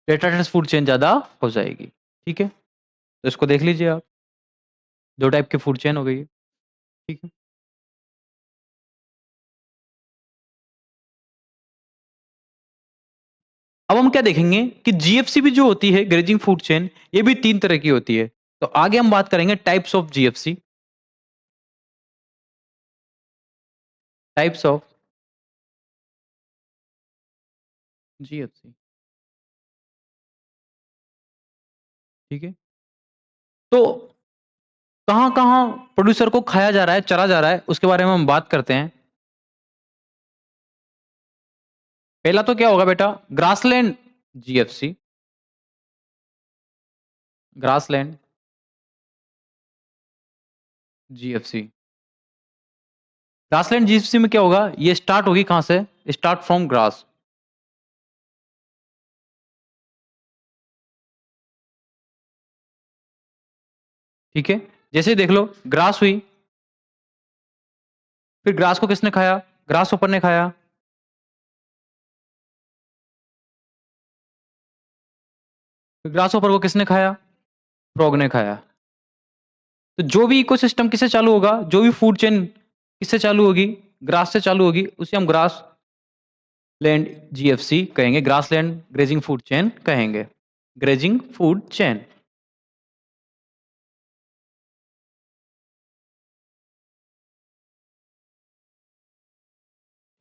डेटाटस फूड चेन ज्यादा हो जाएगी। ठीक है, तो इसको देख लीजिए आप, दो टाइप की फूड चेन हो गई है। ठीक है, अब हम क्या देखेंगे कि जीएफसी भी जो होती है ग्रेजिंग फूड चेन, ये भी तीन तरह की होती है। तो आगे हम बात करेंगे types of GFC, types of GFC. ठीक है, तो कहां कहां प्रोड्यूसर को खाया जा रहा है, चरा जा रहा है, उसके बारे में हम बात करते हैं। पहला तो क्या होगा बेटा, grassland GFC, grassland GFC. Grassland GFC में क्या होगा, ये स्टार्ट होगी कहां से, स्टार्ट फ्रॉम ग्रास। ठीक है, जैसे देख लो ग्रास हुई, फिर ग्रास को किसने खाया, ग्रास ऊपर ने खाया, फिर ग्रास ऊपर को किसने खाया, फ्रॉग ने खाया। तो जो भी इकोसिस्टम किससे चालू होगा, जो भी फूड चेन किससे चालू होगी, ग्रास से चालू होगी, उसे हम ग्रास लैंड जीएफसी कहेंगे, grass land grazing food chain कहेंगे, ग्रेजिंग फूड चेन।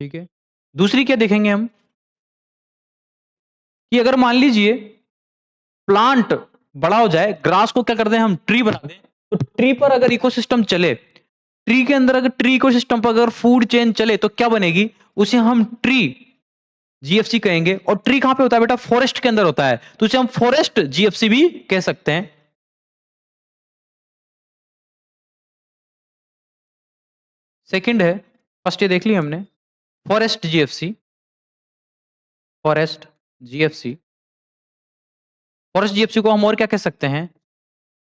ठीक है, दूसरी क्या देखेंगे हम, कि अगर मान लीजिए प्लांट बड़ा हो जाए, ग्रास को क्या कर दें हम, ट्री बना दें, तो ट्री पर अगर इकोसिस्टम चले, ट्री के अंदर अगर ट्री इकोसिस्टम पर अगर फूड चेन चले तो क्या बनेगी, उसे हम ट्री जीएफसी कहेंगे। और ट्री कहां पे होता है बेटा, फॉरेस्ट के अंदर होता है, तो उसे हम फॉरेस्ट जीएफसी भी कह सकते हैं। सेकंड है, फर्स्ट ये देख लिया हमने, forest GFC, forest GFC. Forest GFC को हम और क्या कह सकते हैं,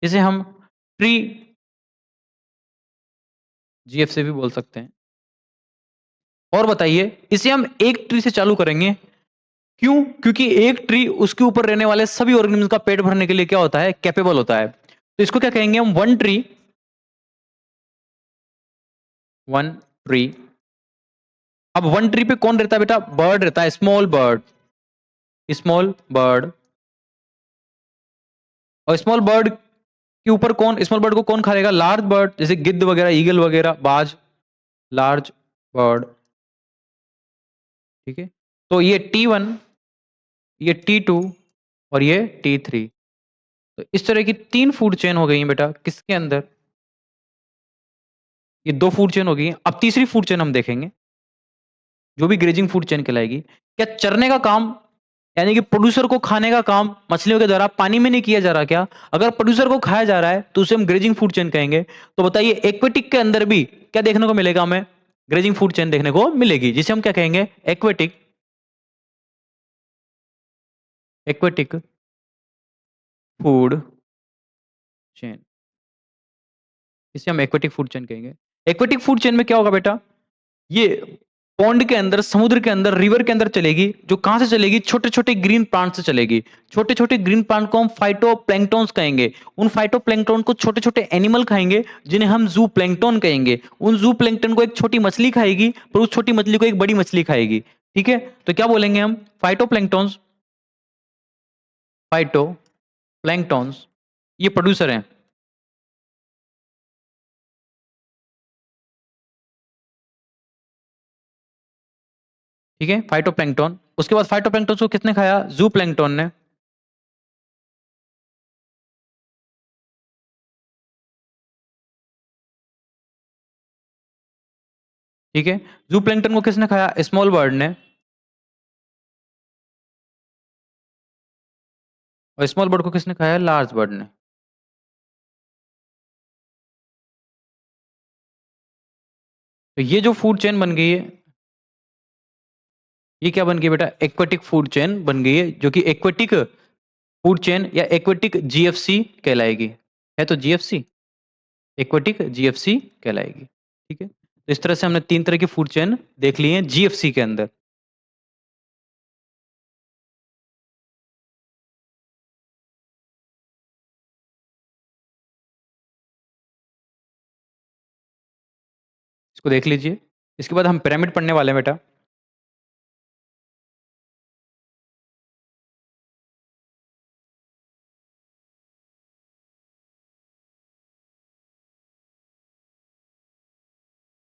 जिसे हम ट्री जीएफसी भी बोल सकते हैं। और बताइए, इसे हम एक ट्री से चालू करेंगे, क्यों, क्योंकि एक ट्री उसके ऊपर रहने वाले सभी ऑर्गेनिज्म का पेट भरने के लिए क्या होता है, कैपेबल होता है। तो इसको क्या कहेंगे हम, वन ट्री, वन ट्री। अब वन ट्री पे कौन रहता है बेटा, बर्ड रहता है, स्मॉल बर्ड, स्मॉल बर्ड। और स्मॉल बर्ड के ऊपर कौन, स्मॉल बर्ड को कौन खाएगा, लार्ज बर्ड, जैसे गिद्ध वगैरह, ईगल वगैरह, बाज, लार्ज बर्ड। ठीक है, तो ये T1, ये T2 और ये T3। तो इस तरह की तीन फूड चेन हो गई है बेटा, किसके अंदर, ये दो फूड चेन हो गई है। अब तीसरी फूड चेन हम देखेंगे, जो भी ग्रेजिंग फूड चेन कहलाएगी। क्या चरने का काम, यानी कि प्रोड्यूसर को खाने का काम मछलियों के द्वारा पानी में नहीं किया जा रहा क्या, अगर प्रोड्यूसर को खाया जा रहा है तो उसे हम ग्रेजिंग फूड चेन कहेंगे। तो बताइए एक्वेटिक के अंदर भी क्या देखने को मिलेगा हमें, ग्रेजिंग फूड चेन देखने को मिलेगी, जिसे हम क्या कहेंगे, एक्वेटिक, एक्वेटिक फूड चेन, इसे हम एक्वेटिक फूड चेन कहेंगे। एक्वेटिक फूड चेन में क्या होगा बेटा, ये पॉन्ड के अंदर, समुद्र के अंदर, रिवर के अंदर चलेगी, जो कहां से चलेगी, छोटे छोटे ग्रीन प्लांट से चलेगी। छोटे छोटे ग्रीन प्लांट को हम फाइटोप्लैंक्टन्स कहेंगे। उन फाइटोप्लैंक्टन को छोटे छोटे एनिमल खाएंगे, जिन्हें हम जू प्लैंक्टन कहेंगे। उन जू प्लैंक्टन को एक छोटी मछली खाएगी, पर उस छोटी मछली को एक बड़ी मछली खाएगी। ठीक है, तो क्या बोलेंगे हम, फाइटोप्लैंक्टन्स, फाइटो प्लैंकटॉन्स ये प्रोड्यूसर हैं। ठीक है, फाइटोप्लैंक्टन। उसके बाद फाइटोप्लैंक्टन को किसने खाया? जू प्लैंक्टन ने। ठीक है, जू प्लैंक्टन को किसने खाया? स्मॉल बर्ड ने। और स्मॉल बर्ड को किसने खाया? लार्ज बर्ड ने। तो ये जो फूड चेन बन गई है, ये क्या बन गई बेटा? एक्वेटिक फूड चेन बन गई है, जो कि एक्वेटिक फूड चेन या एक्वेटिक जीएफसी कहलाएगी। है तो जीएफसी, एक्वेटिक जीएफसी कहलाएगी। ठीक है, तो इस तरह से हमने 3 तरह की फूड चेन देख ली है जीएफसी के अंदर। इसको देख लीजिए। इसके बाद हम पिरामिड पढ़ने वाले हैं बेटा।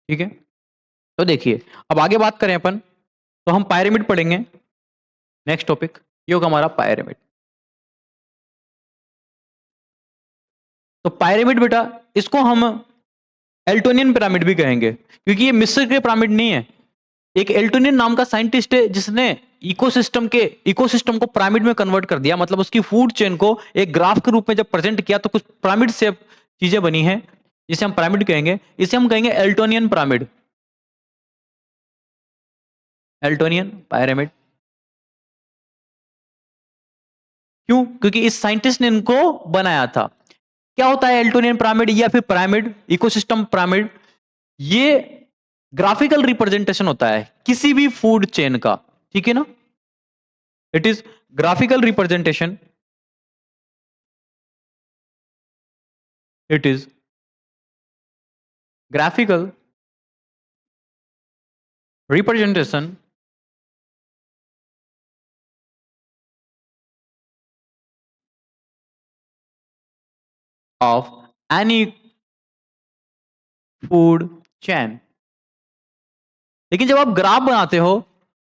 ठीक है, तो देखिए, अब आगे बात करें अपन, तो हम पायरामिड पढ़ेंगे। नेक्स्ट टॉपिक ये होगा हमारा पायरामिड। तो पायरामिड बेटा, इसको हम एल्टोनियन पिरामिड भी कहेंगे, क्योंकि ये मिस्र के पिरामिड नहीं है। एक एल्टोनियन नाम का साइंटिस्ट है जिसने इकोसिस्टम को पिरामिड में कन्वर्ट कर दिया, मतलब उसकी फूड चेन को एक ग्राफ के रूप में जब प्रेजेंट किया तो कुछ पिरामिड से चीजें बनी हैं, जिसे हम पिरामिड कहेंगे। इसे हम कहेंगे एल्टोनियन पिरामिड, एल्टोनियन पिरामिड। क्यों? क्योंकि इस साइंटिस्ट ने इनको बनाया था। क्या होता है एल्टोनियन पिरामिड या फिर पिरामिड, इकोसिस्टम पिरामिड? ये ग्राफिकल रिप्रेजेंटेशन होता है किसी भी फूड चेन का। ठीक है ना? It is graphical representation, it is graphical representation of any food chain। लेकिन जब आप ग्राफ बनाते हो,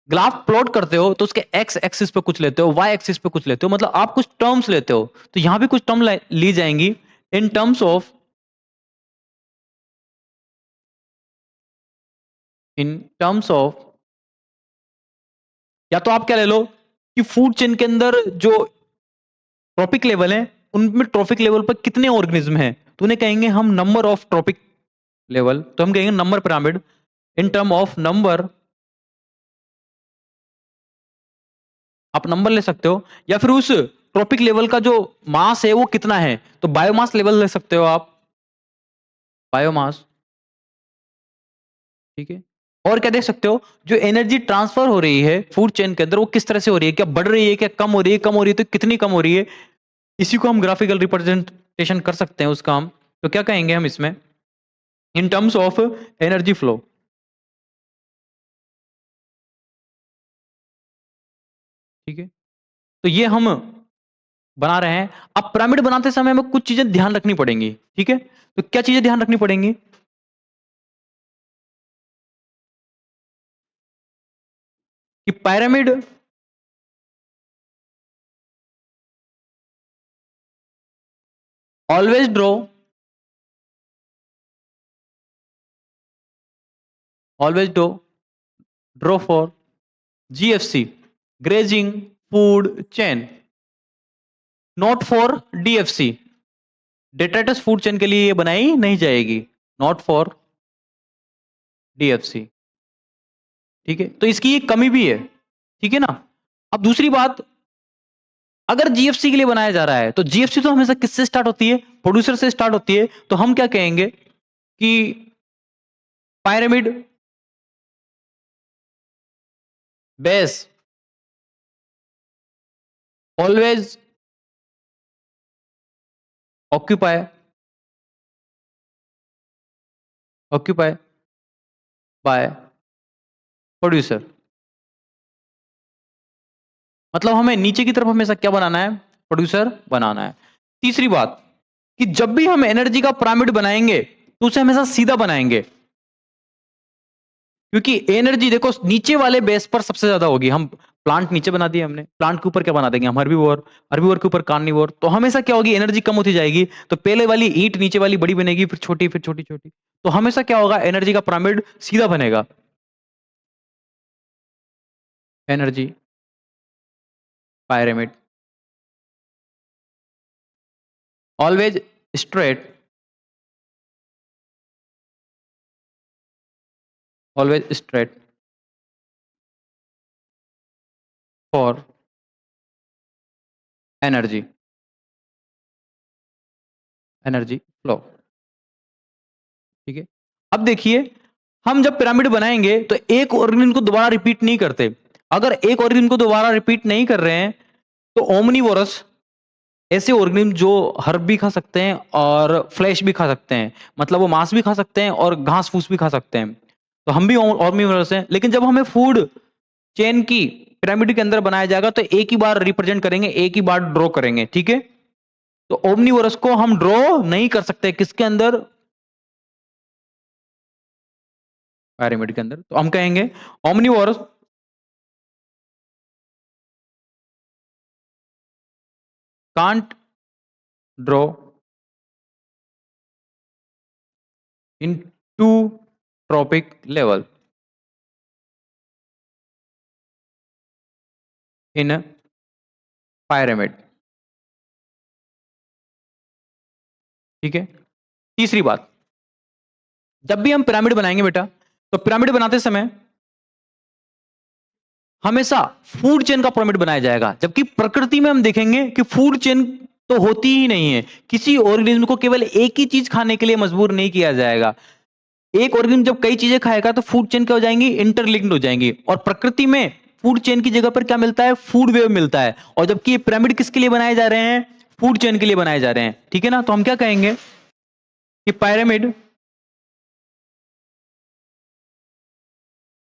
ग्राफ प्लॉट करते हो, तो उसके एक्स एक्सिस पे कुछ लेते हो, वाई एक्सिस पे कुछ लेते हो, मतलब आप कुछ टर्म्स लेते हो। तो यहां भी कुछ टर्म ली जाएंगी in terms of, in terms of, या तो आप क्या ले लो कि फूड चेन के अंदर जो ट्रॉपिक लेवल है, उनमें ट्रॉपिक लेवल पर कितने ऑर्गेनिज्म हैं, तो उन्हें कहेंगे हम नंबर ऑफ ट्रॉपिक लेवल। तो हम कहेंगे number pyramid in term of number. आप नंबर ले सकते हो, या फिर उस ट्रॉपिक लेवल का जो मास है वो कितना है, तो बायोमास लेवल ले सकते हो आप, बायोमास। ठीक है, और क्या देख सकते हो? जो एनर्जी ट्रांसफर हो रही है फूड चेन के अंदर, वो किस तरह से हो रही है, क्या बढ़ रही है, क्या कम हो रही है, कम हो रही है तो कितनी कम हो रही है। इसी को हम ग्राफिकल रिप्रेजेंटेशन कर सकते हैं उसका हम। तो क्या कहेंगे हम इसमें? In terms of energy flow. ठीक है, तो ये हम बना रहे हैं। अब पिरामिड बनाते समय हमें कुछ चीजें ध्यान रखनी पड़ेंगी। ठीक है, तो क्या चीजें ध्यान रखनी पड़ेंगी? कि pyramid always draw, always draw for GFC, grazing food chain, not for DFC, detritus food chain के लिए ये बनाई नहीं जाएगी, नॉट फॉर DFC। ठीक है, तो इसकी एक कमी भी है। ठीक है ना? अब दूसरी बात, अगर जीएफसी के लिए बनाया जा रहा है, तो जीएफसी तो हमेशा किससे स्टार्ट होती है? प्रोड्यूसर से स्टार्ट होती है। तो हम क्या कहेंगे कि pyramid base always occupy, occupy by producer. मतलब हमें नीचे की तरफ हमेशा क्या बनाना है? प्रोड्यूसर बनाना है। तीसरी बात कि जब भी हम एनर्जी का पिरामिड बनाएंगे तो उसे हमेशा सीधा बनाएंगे, क्योंकि एनर्जी देखो नीचे वाले बेस पर सबसे ज्यादा होगी। हम प्लांट नीचे बना दिए हमने, प्लांट के ऊपर क्या बना देंगे हम, हर्बीवोर, हर्बीवोर के ऊपर कार्निवोर, तो हमेशा क्या होगी, एनर्जी कम होती जाएगी। तो पहले वाली ईंट नीचे वाली बड़ी बनेगी, फिर छोटी, फिर छोटी छोटी, तो हमेशा क्या होगा, एनर्जी का पिरामिड सीधा बनेगा। Energy pyramid always straight, always straight for energy, energy flow. ठीक है, अब देखिए हम जब पिरामिड बनाएंगे तो एक ऑर्गेनिज्म को दोबारा रिपीट नहीं करते। अगर एक ऑर्गेनिज्म को दोबारा रिपीट नहीं कर रहे हैं तो ओमनीवोरस, ऐसे ऑर्गेनिज्म जो हर्ब भी खा सकते हैं और फ्लैश भी खा सकते हैं, मतलब वो मांस भी खा सकते हैं और घास फूस भी खा सकते हैं, तो हम भी ओमनीवोरस हैं। लेकिन जब हमें फूड चेन की पिरामिड के अंदर बनाया जाएगा तो एक ही बार रिप्रेजेंट करेंगे, एक ही बार ड्रॉ करेंगे। ठीक है, तो ओमनीवोरस को हम ड्रॉ नहीं कर सकते किसके अंदर, पिरामिड के अंदर। तो हम कहेंगे omnivorous can't draw in two trophic level in pyramid। ठीक है, तीसरी बात, जब भी हम पिरामिड बनाएंगे बेटा, तो पिरामिड बनाते समय हमेशा फूड चेन का पिरामिड बनाया जाएगा। जबकि प्रकृति में हम देखेंगे कि फूड चेन तो होती ही नहीं है, किसी ऑर्गेनिज्म को केवल एक ही चीज खाने के लिए मजबूर नहीं किया जाएगा। एक ऑर्गेनिज्म जब कई चीजें खाएगा तो फूड चेन क्या हो जाएंगी, इंटरलिंक्ड हो जाएंगी। और प्रकृति में फूड चेन की जगह पर क्या मिलता है, फूड वेव मिलता है। और जबकि ये पिरामिड किसके लिए बनाए जा रहे हैं, फूड चेन के लिए बनाए जा रहे हैं। ठीक है ना, तो हम क्या कहेंगे कि pyramid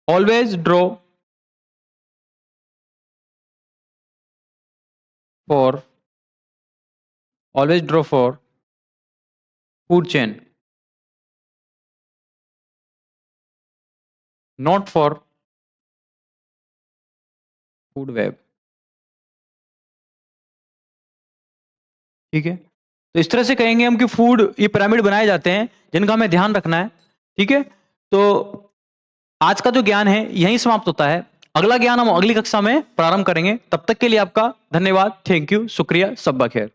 always draw for, always draw for food chain, not for food web. ठीक है, तो इस तरह से कहेंगे हम कि फूड, ये पिरामिड बनाए जाते हैं जिनका हमें ध्यान रखना है। ठीक है, तो आज का जो ज्ञान है यहीं समाप्त होता है। अगला ज्ञान हम अगली कक्षा में प्रारंभ करेंगे। तब तक के लिए आपका धन्यवाद, थैंक यू, शुक्रिया, सब्बा खैर।